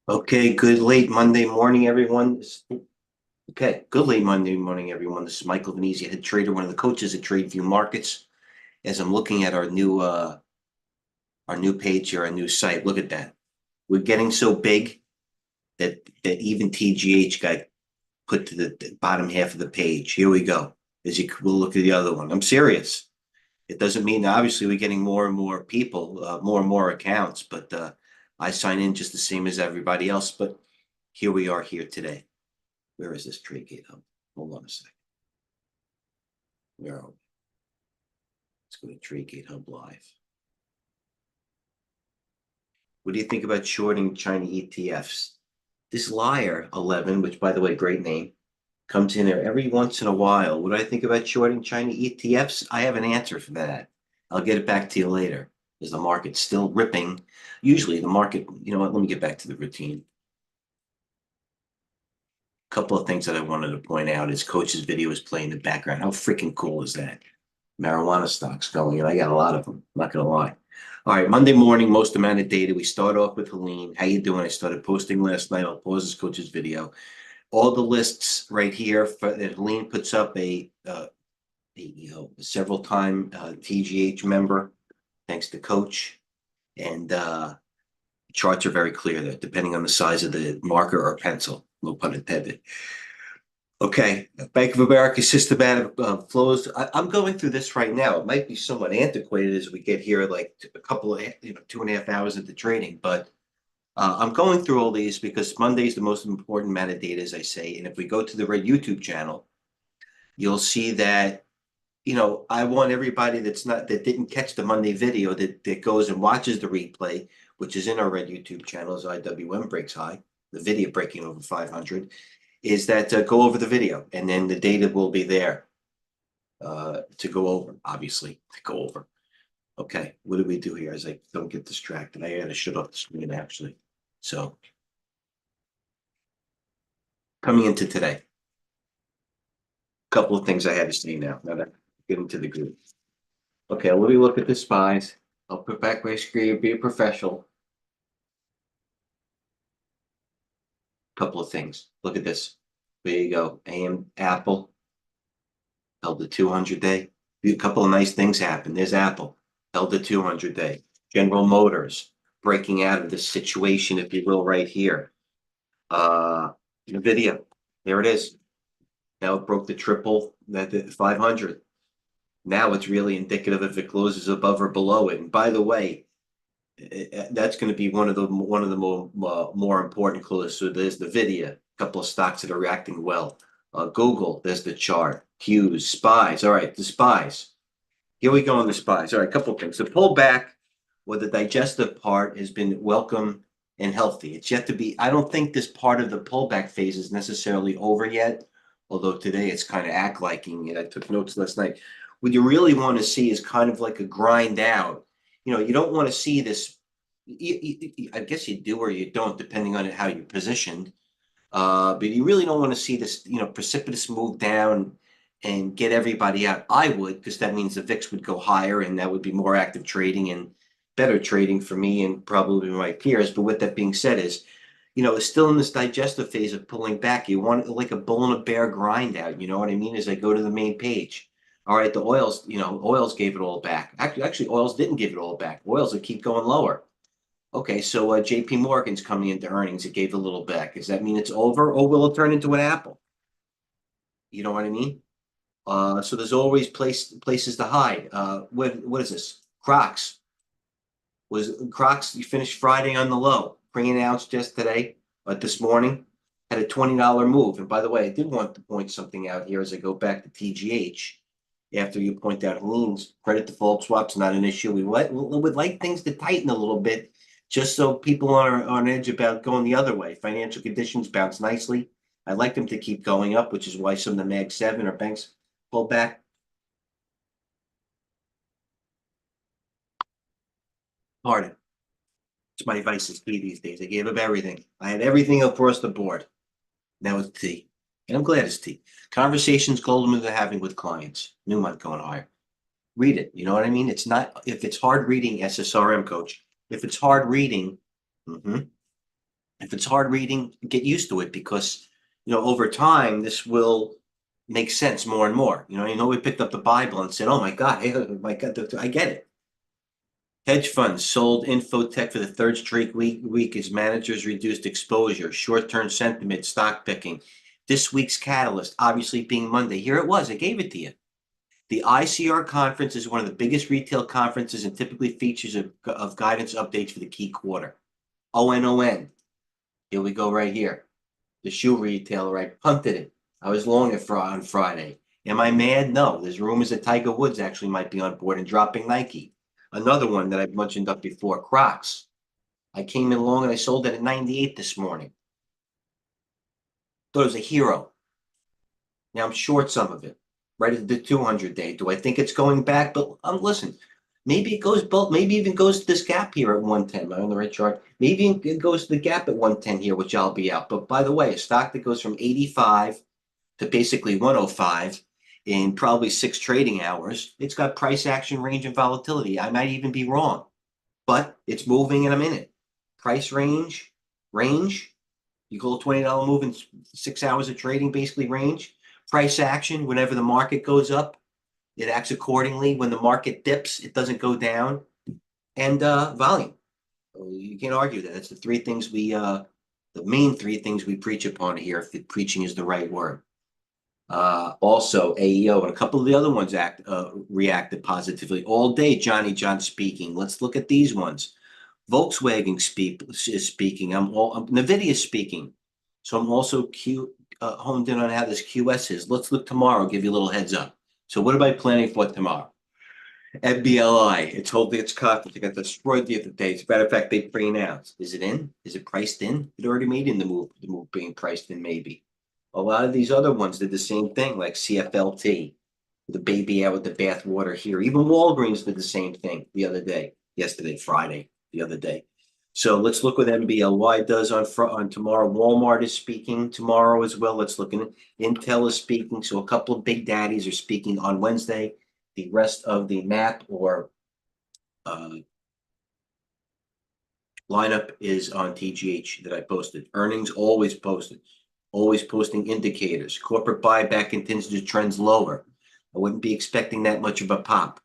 Okay, good late Monday morning, everyone. Okay, good late Monday morning, everyone. This is Michael Venezia, head trader, one of the coaches at Tradeview Markets. As I'm looking at our new page here, our new site, look at that. We're getting so big that even TGH got put to the bottom half of the page. Here we go. We'll look at the other one. I'm serious. It doesn't mean obviously we're getting more and more people, more and more accounts, but I sign in just the same as everybody else. But here we are here today. Where is this TradeGATEHub? Hold on a second. Where are we? Let's go to TradeGATEHub Live. What do you think about shorting China ETFs? This liar 11, which by the way, great name, comes in there every once in a while. What do I think about shorting China ETFs? I have an answer for that. I'll get it back to you later. Is the market still ripping? Usually the market, you know what? Let me get back to the routine. A couple of things that I wanted to point out is Coach's video is playing in the background. How freaking cool is that? Marijuana stocks going, and I got a lot of them. I'm not gonna lie. All right, Monday morning, most amount of data. We start off with Helene. How you doing? I started posting last night. I'll pause this coach's video. All the lists right here that Helene puts up several time TGH member, thanks to Coach, and charts are very clear there, depending on the size of the marker or pencil. No pun intended. Okay, Bank of America systematic flows. I'm going through this right now. It might be somewhat antiquated as we get here, like a couple of 2.5 hours into trading, but I'm going through all these because Monday is the most important metadata, as I say. And if we go to the Red YouTube channel, you'll see that I want everybody that didn't catch the Monday video that goes and watches the replay, which is in our Red YouTube channel as IWM breaks high, the video breaking over 500. Is that go over the video, and then the data will be there to go over, obviously, to go over. Okay, what do we do here as I don't get distracted? I gotta shut off the screen, actually. So, coming into today, a couple of things I had to say now that I get into the group. Okay, let me look at the SPYs. I'll put back my screen, be a professional. Couple of things. Look at this. There you go. Apple held the 200 day. A couple of nice things happened. There's Apple held the 200 day. General Motors breaking out of this situation, if you will, right here. NVIDIA, there it is. Now it broke the triple, that the 500. Now it's really indicative if it closes above or below it. And by the way, that's going to be one of the more important clues. So there's the NVIDIA, a couple of stocks that are reacting well. Google, there's the chart. Hughes, SPYs. All right, the SPYs. Here we go on the SPYs. All right, a couple of things. The pullback or the digestive part has been welcome and healthy. It's yet to be. I don't think this part of the pullback phase is necessarily over yet, although today it's kind of act liking it. I took notes last night. What you really want to see is kind of like a grind out. You don't want to see this. I guess you do or you don't, depending on how you're positioned. But you really don't want to see this, precipitous move down and get everybody out. I would, because that means the VIX would go higher and that would be more active trading and better trading for me and probably my peers. But with that being said it's still in this digestive phase of pulling back. You want like a bull and a bear grind out. You know what I mean? As I go to the main page. All right, the oils gave it all back. Actually, oils didn't give it all back. Oils will keep going lower. Okay, so JP Morgan's coming into earnings. It gave a little back. Does that mean it's over, or will it turn into an Apple? You know what I mean? So there's always places to hide. What is this? Crocs. You finished Friday on the low, pre-announced just today, but this morning had a $20 move. And by the way, I did want to point something out here as I go back to TGH. After you point out Helene's credit default swap's not an issue. We would like things to tighten a little bit, just so people are on edge about going the other way. Financial conditions bounce nicely. I'd like them to keep going up, which is why some of the Mag 7 or banks pull back. Pardon. It's my vices tea these days. I gave up everything. I had everything across the board. Now it's tea. And I'm glad it's tea. Conversations Goldman are having with clients. New month going higher. Read it. You know what I mean? It's not, if it's hard reading, SSRM coach. If it's hard reading, If it's hard reading, get used to it because, over time, this will make sense more and more. We picked up the Bible and said, oh my God, hey, oh my God, I get it. Hedge funds sold Infotech for the third straight week as managers reduced exposure, short-term sentiment, stock picking. This week's catalyst, obviously being Monday. Here it was. I gave it to you. The ICR conference is one of the biggest retail conferences and typically features of guidance updates for the key quarter. ONON. Here we go right here. The shoe retailer, I punted it. I was long on Friday. Am I mad? No. There's rumors that Tiger Woods actually might be on board and dropping Nike. Another one that I've mentioned up before, Crocs. I came in long and I sold it at 98 this morning. Thought it was a hero. Now I'm short some of it. Right at the 200-day. Do I think it's going back? But listen, maybe it goes both. Maybe even goes to this gap here at 110. Am I on the right chart? Maybe it goes to the gap at 110 here, which I'll be out. But by the way, a stock that goes from 85 to basically 105 in probably 6 trading hours, it's got price action range and volatility. I might even be wrong, but it's moving and I'm in it. Price range. You call a $20 move in 6 hours of trading, basically range. Price action, whenever the market goes up, it acts accordingly. When the market dips, it doesn't go down. And volume. You can't argue that. That's the main 3 things we preach upon here, if preaching is the right word. Also, AEO and a couple of the other ones reacted positively all day. Johnny John speaking. Let's look at these ones. Volkswagen is speaking. NVIDIA is speaking. So I'm also honed in on how this QS is. Let's look tomorrow. Give you a little heads up. So what am I planning for tomorrow? MBLI. It's holding its conference. It got destroyed the other day. As a matter of fact, they pre-announced. Is it in? Is it priced in? It already made in the move. The move being priced in, maybe. A lot of these other ones did the same thing, like CFLT, the baby out with the bathwater here. Even Walgreens did the same thing Friday, the other day. So let's look what MBLY does on tomorrow. Walmart is speaking tomorrow as well. Let's look at Intel is speaking. So a couple of big daddies are speaking on Wednesday. The rest of the map or lineup is on TGH that I posted. Earnings always posted. Always posting indicators. Corporate buyback continues to trends lower. I wouldn't be expecting that much of a pop.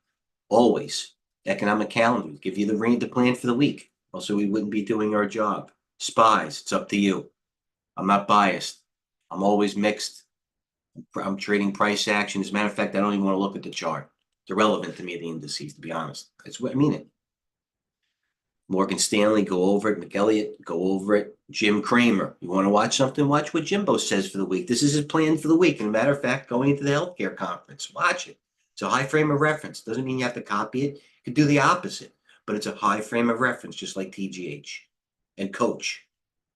Always. Economic calendars give you the plan for the week. Also, we wouldn't be doing our job. SPYs, it's up to you. I'm not biased. I'm always mixed. I'm trading price action. As a matter of fact, I don't even want to look at the chart. It's irrelevant to me, the indices, to be honest. That's what I mean it. Morgan Stanley, go over it. McElliott, go over it. Jim Cramer, you want to watch something? Watch what Jimbo says for the week. This is his plan for the week. And a matter of fact, going into the healthcare conference, watch it. It's a high frame of reference. Doesn't mean you have to copy it. You could do the opposite, but it's a high frame of reference, just like TGH and Coach,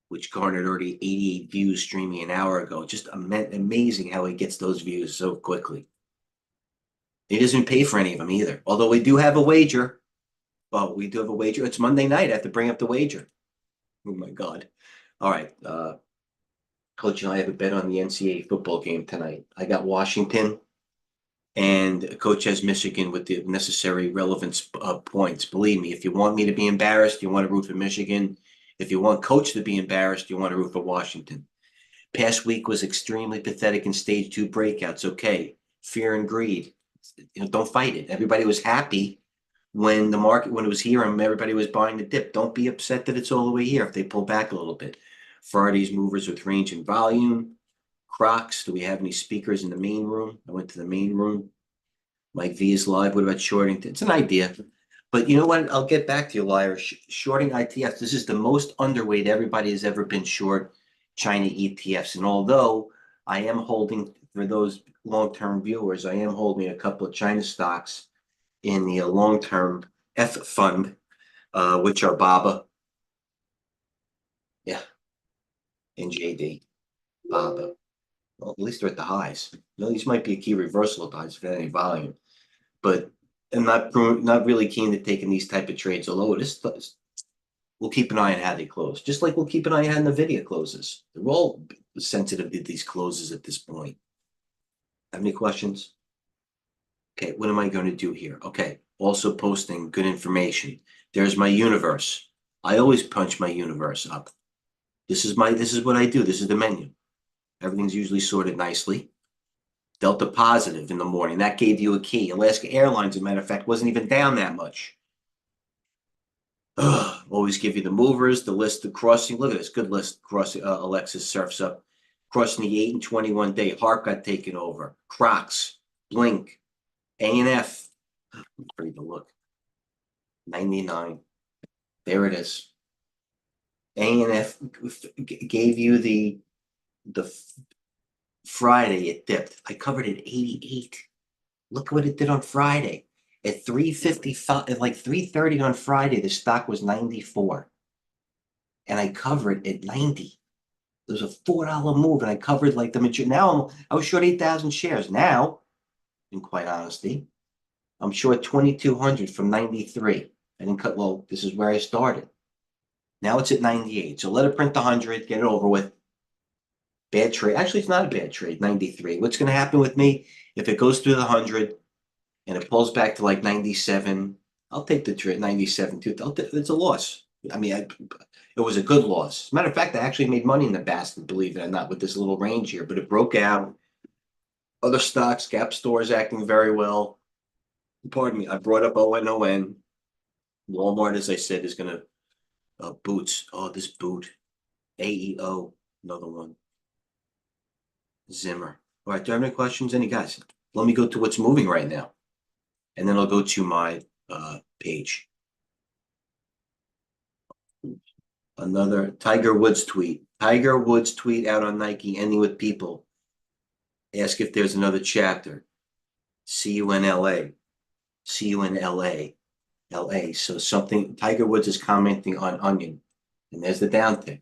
which garnered already 88 views streaming an hour ago. Just amazing how he gets those views so quickly. He doesn't pay for any of them either. Although we do have a wager. Well, we do have a wager. It's Monday night. I have to bring up the wager. Oh my God. All right. Coach and I have a bet on the NCAA football game tonight. I got Washington, and Coach has Michigan with the necessary relevance points. Believe me, if you want me to be embarrassed, you want to root for Michigan. If you want Coach to be embarrassed, you want to root for Washington. Past week was extremely pathetic in stage 2 breakouts. Okay. Fear and greed. Don't fight it. Everybody was happy when it was here and everybody was buying the dip. Don't be upset that it's all the way here if they pull back a little bit. Friday's movers with range and volume. Crocs, do we have any speakers in the main room? I went to the main room. Mike V is live. What about shorting? It's an idea. But you know what? I'll get back to you, liar. Shorting ETFs. This is the most underweight everybody has ever been short China ETFs. And although I am holding, for those long-term viewers, I am holding a couple of China stocks in the long-term F fund, which are BABA. Yeah. NJD. BABA. Well, at least they're at the highs. These might be a key reversal of the highs for any volume. But I'm not really keen to taking these type of trades, although we'll keep an eye on how they close. Just like we'll keep an eye on how NVIDIA closes. They're all sensitive to these closes at this point. Have any questions? Okay, what am I going to do here? Okay, also posting good information. There's my universe. I always punch my universe up. This is what I do. This is the menu. Everything's usually sorted nicely. Delta positive in the morning. That gave you a key. Alaska Airlines, as a matter of fact, wasn't even down that much. Always give you the movers, the list of crossing. Look at this, good list. Crossing. Alexis surfs up. Crossing the 8 and 21 day. Harp got taken over. Crocs, Blink, A&F. Ready to look. 99. There it is. A&F gave you the Friday. It dipped. I covered it 88. Look what it did on Friday. At 3:55, at like 3:30 on Friday, the stock was 94. And I covered at 90. It was a $4 move, and I covered like the majority. Now I was short 8,000 shares. Now, in quite honesty, I'm short 2,200 from 93. I didn't cut low. This is where I started. Now it's at 98. So let it print 100, get it over with. Bad trade. Actually, it's not a bad trade, 93. What's going to happen with me if it goes through the 100 and it pulls back to like 97? I'll take the trade, 97 too. It's a loss. I mean, it was a good loss. As a matter of fact, I actually made money in the basket, believe it or not, with this little range here, but it broke out. Other stocks, Gap Store is acting very well. Pardon me, I brought up ONON. Walmart, as I said, is going to Boots. Oh, this boot. AEO, another one. Zimmer. All right, do I have any questions? Any guys? Let me go to what's moving right now. And then I'll go to my page. Another Tiger Woods tweet. Tiger Woods tweet out on Nike, ending with people. Ask if there's another chapter. See you in LA. See you in LA. LA. So something, Tiger Woods is commenting on Onion. And there's the downtick.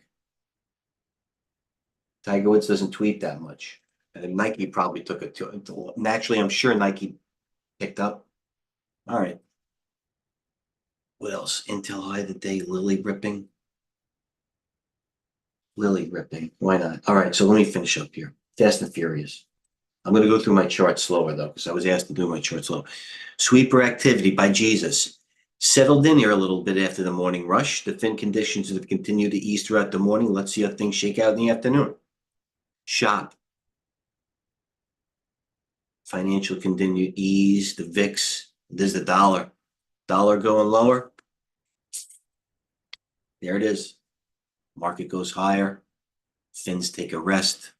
Tiger Woods doesn't tweet that much. And then Nike probably took it to naturally, I'm sure Nike picked up. All right. What else? Intel high of the day, Lily ripping. Lily ripping. Why not? All right, so let me finish up here. Fast and Furious. I'm going to go through my chart slower, though, because I was asked to do my chart slow. Sweeper activity by Jesus. Settled in here a little bit after the morning rush. The thin conditions have continued to ease throughout the morning. Let's see how things shake out in the afternoon. Shop. Financial continued ease. The VIX. There's the dollar. Dollar going lower. There it is. Market goes higher. Fins take a rest.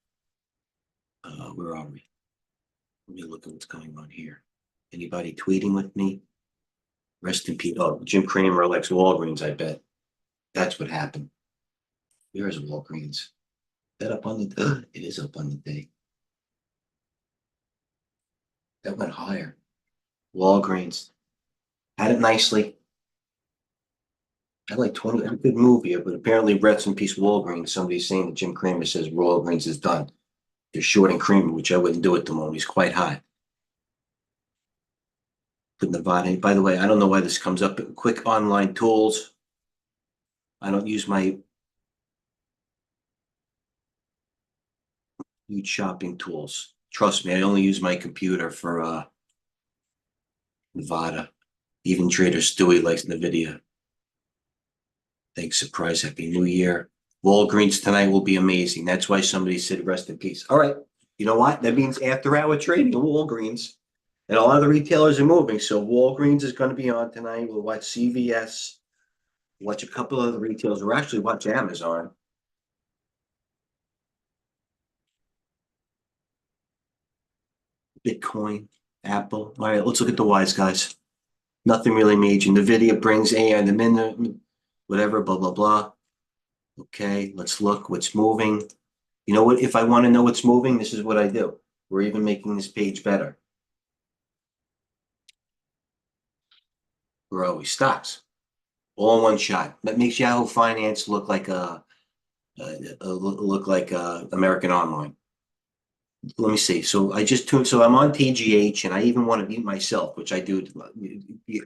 Where are we? Let me look at what's going on here. Anybody tweeting with me? Rest in peace. Oh, Jim Cramer likes Walgreens, I bet. That's what happened. Where's Walgreens? Is that up on the it is up on the day. That went higher. Walgreens. Had it nicely. Had like 20, had a good move here, but apparently rest in peace Walgreens. Somebody's saying that Jim Cramer says Walgreens is done. They're shorting Cramer, which I wouldn't do at the moment. He's quite high. Put Nevada. By the way, I don't know why this comes up. Quick online tools. I don't use my huge shopping tools. Trust me, I only use my computer for Nevada. Even Trader Stewie likes NVIDIA. Thanks, surprise, happy new year. Walgreens tonight will be amazing. That's why somebody said rest in peace. All right, you know what? That means after hour trading at Walgreens. And a lot of the retailers are moving. So Walgreens is going to be on tonight. We'll watch CVS. Watch a couple of the retailers. We'll actually watch Amazon. Bitcoin, Apple. All right, let's look at the wise guys. Nothing really major. NVIDIA brings AI in the minute, whatever, blah, blah, blah. Okay, let's look what's moving. You know what? If I want to know what's moving, this is what I do. We're even making this page better. We're always stocks. All in one shot. That makes Yahoo Finance look like American Online. Let me see. So I just tuned. So I'm on TGH, and I even want to mute myself, which I do.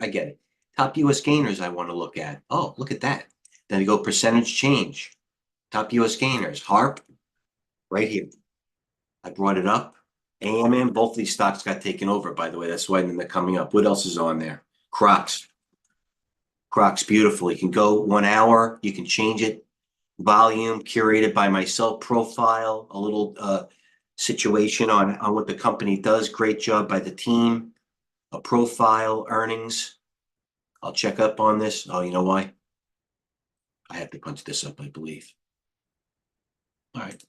I get it. Top U.S. gainers I want to look at. Oh, look at that. Then I go percentage change. Top U.S. gainers. Harp, right here. I brought it up. AMM, both of these stocks got taken over, by the way. That's why they're coming up. What else is on there? Crocs. Crocs, beautiful. You can go 1 hour. You can change it. volume curated by myself, profile, a little situation on what the company does. Great job by the team. A profile, earnings. I'll check up on this. Oh, you know why? I have to punch this up, I believe. All right.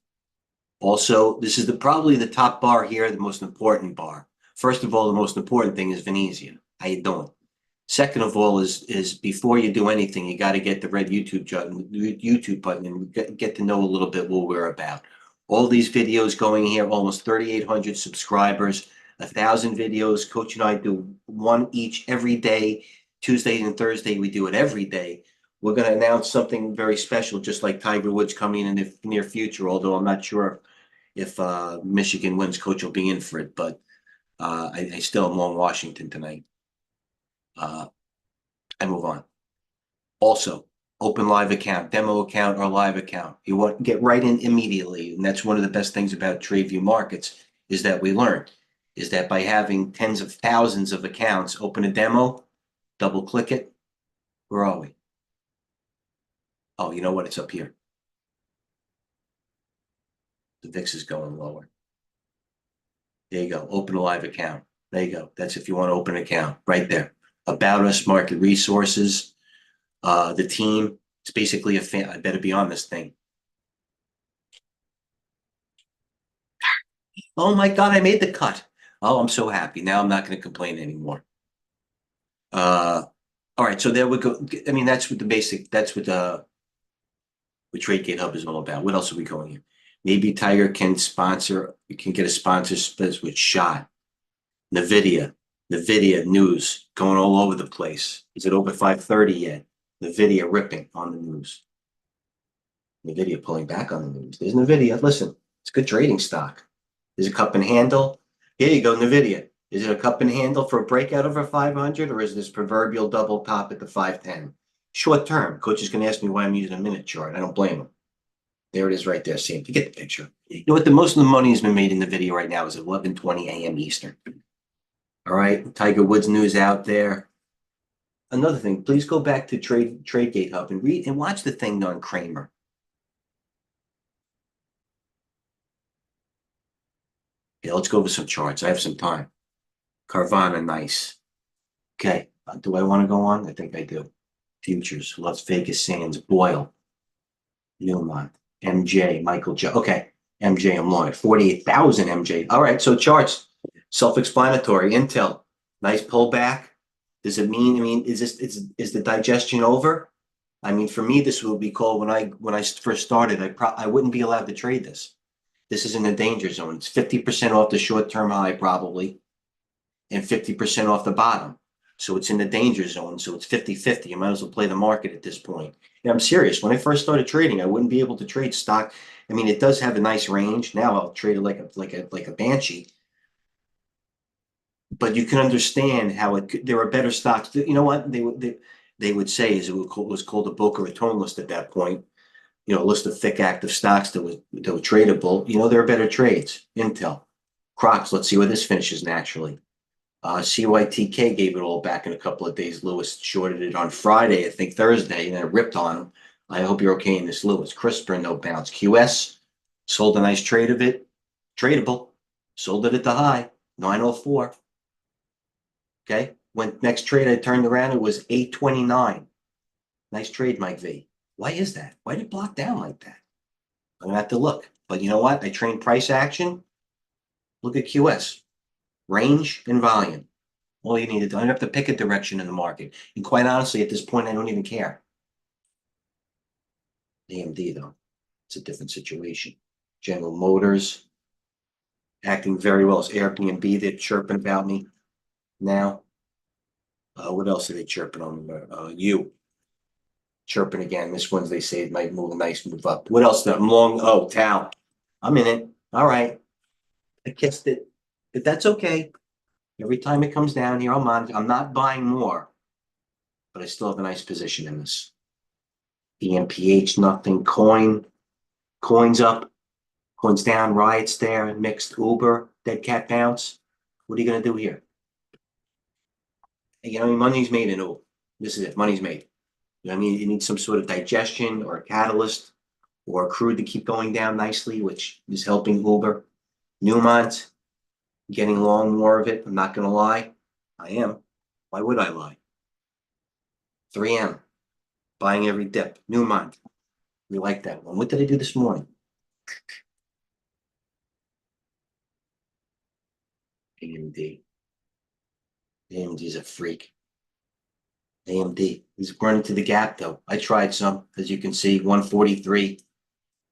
Also, this is probably the top bar here, the most important bar. First of all, the most important thing is Venezia. How you doing? Second of all, is before you do anything, you got to get the red YouTube button and get to know a little bit what we're about. All these videos going here, almost 3,800 subscribers, 1,000 videos. Coach and I do one each every day. Tuesday and Thursday, we do it every day. We're going to announce something very special, just like Tiger Woods coming in the near future, although I'm not sure if Michigan wins, Coach will be in for it, but I still am on Washington tonight. I move on. Also, open live account, demo account, or live account. You want to get right in immediately. And that's one of the best things about Tradeview markets is that we learned is that by having tens of thousands of accounts, open a demo, double click it. Where are we? Oh, you know what? It's up here. The VIX is going lower. There you go. Open a live account. There you go. That's if you want to open an account right there. About us, market resources, the team. It's basically a fan. I better be on this thing. Oh my God, I made the cut. Oh, I'm so happy. Now I'm not going to complain anymore. All right, so there we go. I mean, that's what the basic, that's what TradeGATEHub is all about. What else are we going here? Maybe Tiger can sponsor, you can get a sponsor with Shot. NVIDIA news going all over the place. Is it over 5:30 yet? NVIDIA ripping on the news. NVIDIA pulling back on the news. There's NVIDIA. Listen, it's good trading stock. Is it cup and handle? Here you go, NVIDIA. Is it a cup and handle for a breakout over 500, or is this proverbial double top at the 510? Short term. Coach is going to ask me why I'm using a minute chart. I don't blame him. There it is right there. See, you get the picture. You know what? The most of the money has been made in the video right now is 11:20 a.m. Eastern. All right. Tiger Woods news out there. Another thing, please go back to TradeGATEHub and read and watch the thing on Kramer. Okay, let's go over some charts. I have some time. Carvana, nice. Okay, do I want to go on? I think I do. Futures, Las Vegas Sands, Boyle, Newmont, MJ, Michael J. Okay, MJ, I'm long at 48,000 MJ. All right, so charts, self-explanatory. Intel, nice pullback. Does it mean? I mean, is the digestion over? I mean, for me, this would be called when I first started. I wouldn't be allowed to trade this. This is in the danger zone. It's 50% off the short-term high, probably, and 50% off the bottom. So it's in the danger zone. So it's 50-50. You might as well play the market at this point. And I'm serious. When I first started trading, I wouldn't be able to trade stock. I mean, it does have a nice range. Now I'll trade it like a banshee. But you can understand how there are better stocks. You know what they would say is it was called a Boca Raton list at that point. You know, a list of thick active stocks that were tradable. You know, there are better trades. Intel, Crocs. Let's see where this finishes naturally. CYTK gave it all back in a couple of days. Lewis shorted it on Friday, I think Thursday, and then it ripped on him. I hope you're okay in this, Lewis. CRISPR, no bounce. QS, sold a nice trade of it. Tradable. Sold it at the high, 904. Okay. When next trade I turned around, it was 829. Nice trade, Mike V. Why is that? Why did it block down like that? I'm going to have to look. But you know what? I train price action. Look at QS. Range and volume. All you need to do. I don't have to pick a direction in the market. And quite honestly, at this point, I don't even care. AMD, though, it's a different situation. General Motors, acting very well. It's Airbnb, they're chirping about me now. What else are they chirping on? You. Chirping again. This one's, they say, it might move a nice move up. What else? I'm long. Oh, Tau. I'm in it. All right. I kissed it. But that's okay. Every time it comes down here, I'm not buying more, but I still have a nice position in this. EMPH, nothing. Coins up, coins down, riots there, mixed Uber, dead cat bounce. What are you going to do here? You know, money's made in Uber. This is it. Money's made. You know what I mean? You need some sort of digestion or a catalyst. or crude to keep going down nicely, which is helping Uber. Newmont, getting long more of it. I'm not going to lie. I am. Why would I lie? 3M, buying every dip. Newmont, we like that one. What did I do this morning? AMD. AMD is a freak. AMD is running to the gap though. I tried some, as you can see, 143.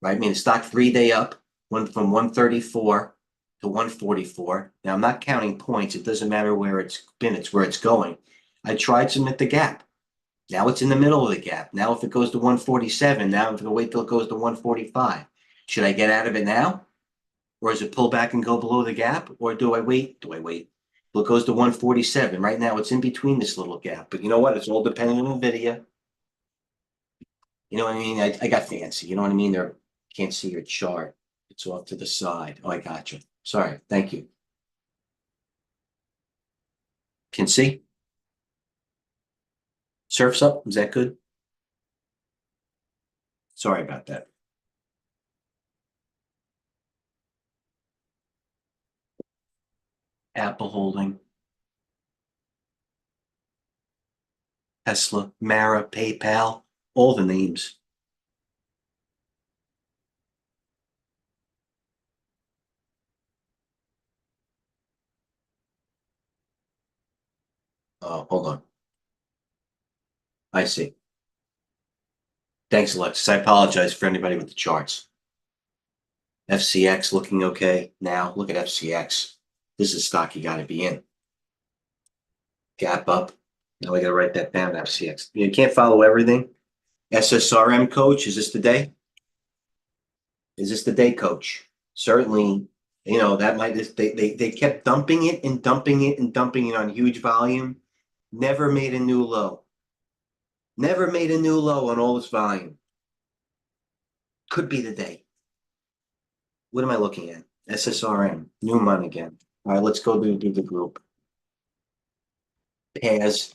Right? I mean, the stock 3-day up, went from 134 to 144. Now I'm not counting points. It doesn't matter where it's been, it's where it's going. I tried some at the gap. Now it's in the middle of the gap. Now if it goes to 147, now I'm going to wait till it goes to 145. Should I get out of it now? Or does it pull back and go below the gap? Or do I wait? Well, it goes to 147. Right now it's in between this little gap. But you know what? It's all dependent on NVIDIA. You know what I mean? I got fancy. You know what I mean? There, can't see your chart. It's off to the side. Oh, I got you. Sorry. Thank you. Can see? Surf's up. Is that good? Sorry about that. Apple Holding, Tesla, Mara, PayPal, all the names. Oh, hold on. I see. Thanks, Alexis. I apologize for anybody with the charts. FCX looking okay now. Look at FCX. This is a stock you got to be in. Gap up. Now I got to write that down, FCX. You can't follow everything. SSRM, coach, is this the day? Is this the day, coach? Certainly, you know, that might, they kept dumping it and dumping it and dumping it on huge volume. Never made a new low. Never made a new low on all this volume. Could be the day. What am I looking at? SSRM, Newmont again. All right, let's go do the group. PAS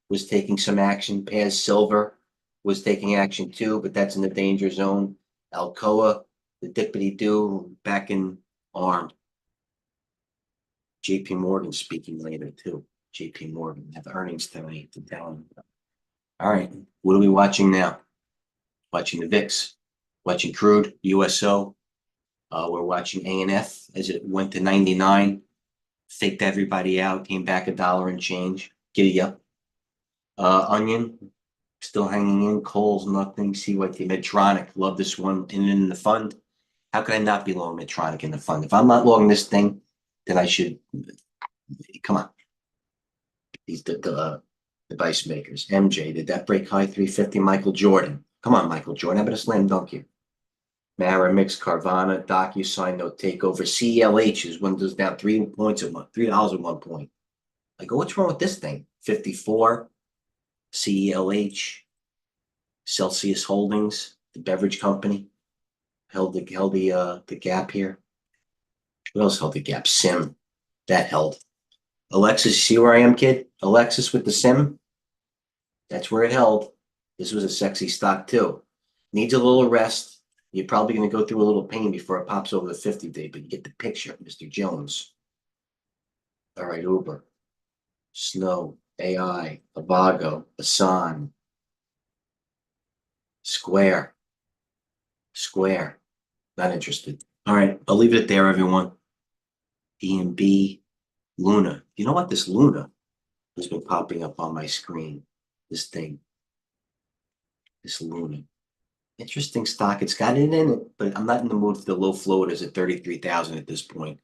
was taking some action. PAS Silver was taking action too, but that's in the danger zone. Alcoa, the dippity do back in arm. JP Morgan speaking later too. JP Morgan have earnings tonight to tell them. All right, what are we watching now? Watching the VIX, watching crude, USO. We're watching ANF as it went to 99, faked everybody out, came back $1 and change. Giddy up. Onion, still hanging in. Coles, nothing. CYT, Medtronic, love this one. In the fund. How could I not be long Medtronic in the fund? If I'm not long this thing, then I should. Come on. These the device makers. MJ, did that break high 350? Michael Jordan. Come on, Michael Jordan. How about a slam dunk you? Mara, Mix, Carvana, DocuSign, no takeover. CELH is when it goes down 3 points a month, $3 at 1 point. I go, what's wrong with this thing? 54, CELH, Celsius Holdings, the beverage company, held the gap here. What else held the gap? Sim, that held. Alexis, see where I am, kid? Alexis with the Sim, that's where it held. This was a sexy stock too. Needs a little rest. You're probably going to go through a little pain before it pops over the 50-day, but you get the picture, Mr. Jones. All right, Uber, Snow, AI, Avago, Asan, Square, not interested. All right, I'll leave it there, everyone. EMB, Luna. You know what? This Luna has been popping up on my screen. This thing, this Luna. Interesting stock. It's got it in it, but I'm not in the mood for the low floaters at 33,000 at this point.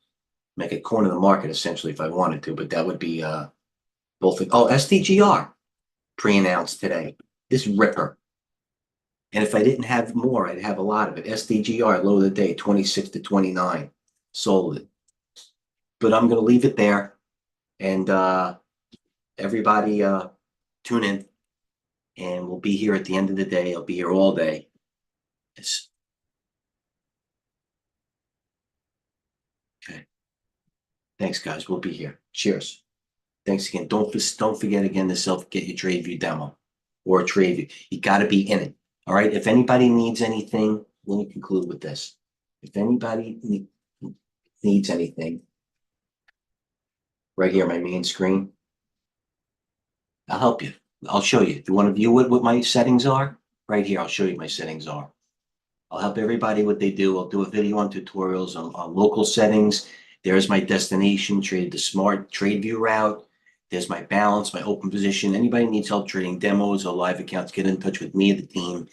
Make a corner of the market essentially if I wanted to, but that would be both. Oh, SDGR pre-announced today. This ripper. And if I didn't have more, I'd have a lot of it. SDGR low of the day, 26 to 29. Sold it. But I'm going to leave it there. And everybody tune in. And we'll be here at the end of the day. I'll be here all day. Okay. Thanks, guys. We'll be here. Cheers. Thanks again. Don't forget again to get your Tradeview demo or Tradeview. You got to be in it. All right. If anybody needs anything, let me conclude with this. If anybody needs anything, right here, my main screen, I'll help you. I'll show you. If you want to view what my settings are, right here, I'll show you my settings are. I'll help everybody what they do. I'll do a video on tutorials on local settings. There's my destination, trade the smart Tradeview route. There's my balance, my open position. Anybody needs help trading demos or live accounts, get in touch with me and the team.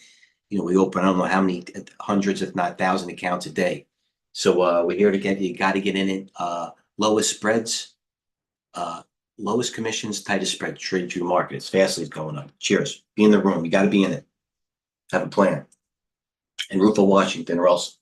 You know, we open, I don't know how many hundreds, if not thousand accounts a day. So we're here to get you got to get in it. Lowest spreads, lowest commissions, tightest spread, trade through the market. It's fastly going up. Cheers. Be in the room. You got to be in it. Have a plan. And root for Washington, or else